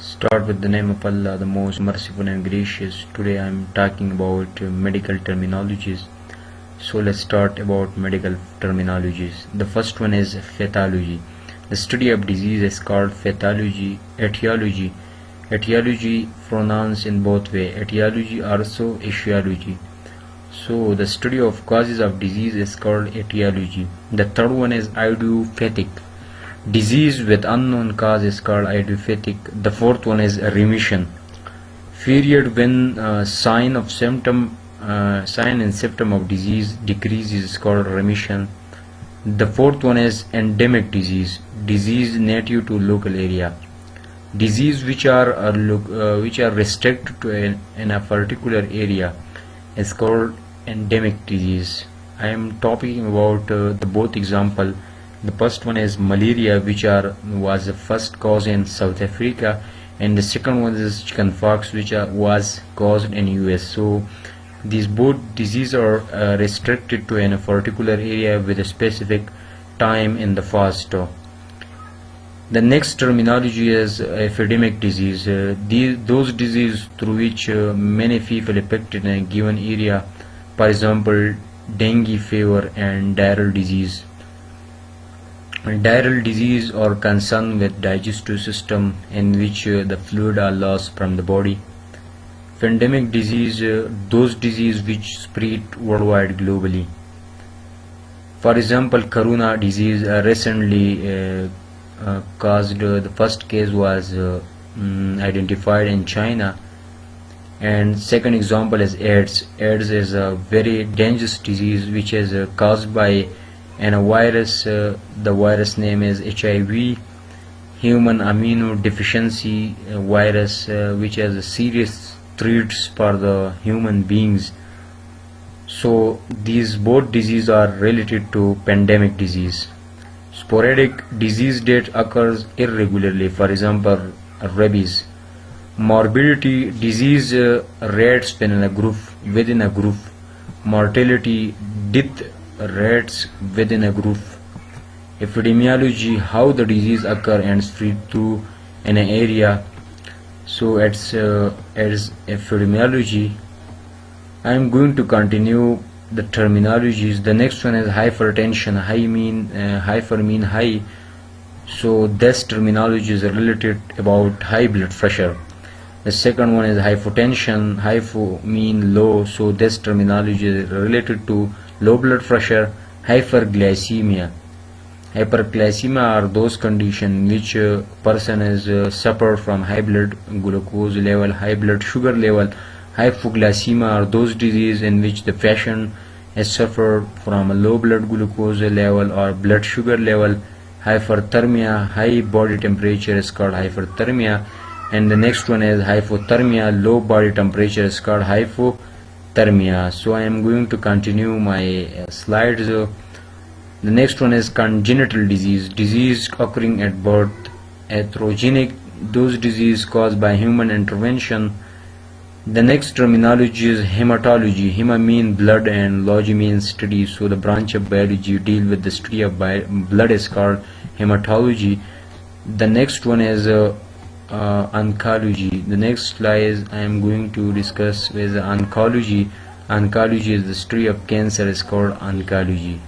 Start with the name of Allah, the most merciful and gracious. Today I am talking about medical terminologies. So let's start about medical terminologies. The first one is pathology. The study of disease is called pathology. Etiology. Etiology pronounced in both way. Etiology also etiology. So the study of causes of disease is called etiology. The third one is idiopathic. Disease with unknown cause is called idiopathic. The fourth one is remission. Period when sign and symptom of disease decreases is called remission. The fourth one is endemic disease. Disease native to local area. Disease which are restricted to in a particular area is called endemic disease. I am talking about the both example. The first one is malaria, which was the first cause in South Africa, and the second one is chickenpox, which was caused in US. So these both diseases are restricted to in a particular area with a specific time in the past. The next terminology is epidemic disease. Those diseases through which many people affected in a given area, for example dengue fever and diarrheal disease. Diarrheal disease are concerned with digestive system in which the fluid are lost from the body. Pandemic disease, those diseases which spread worldwide globally. For example, corona disease recently caused, the first case was identified in China, and second example is AIDS. AIDS is a very dangerous disease which is caused by a virus. The virus name is HIV, human immunodeficiency virus, which has a serious threats for the human beings. So these both diseases are related to pandemic disease. Sporadic disease that occurs irregularly, for example rabies. Morbidity, disease rates within a group. Mortality, death rates within a group. Epidemiology, how the disease occur and spread to an area. So it's epidemiology. I am going to continue the terminologies. The next one is hypertension. Hyper mean high. So this terminology is related about high blood pressure. The second one is hypotension. Hypo mean low. So this terminology is related to low blood pressure. Hyperglycemia. Hyperglycemia are those conditions in which a person is suffer from high blood glucose level, high blood sugar level. Hypoglycemia are those diseases in which the patient has suffered from a low blood glucose level or blood sugar level. Hyperthermia, high body temperature is called hyperthermia, and the next one is hypothermia, low body temperature is called hypothermia. So I am going to continue my slides. The next one is congenital disease. Disease occurring at birth. Atherogenic, those diseases caused by human intervention. The next terminology is hematology. Hema mean blood and logy means study. So the branch of biology deal with the study of blood is called hematology. The next one is oncology. The next slide I am going to discuss is oncology. Oncology is the study of cancer is called oncology.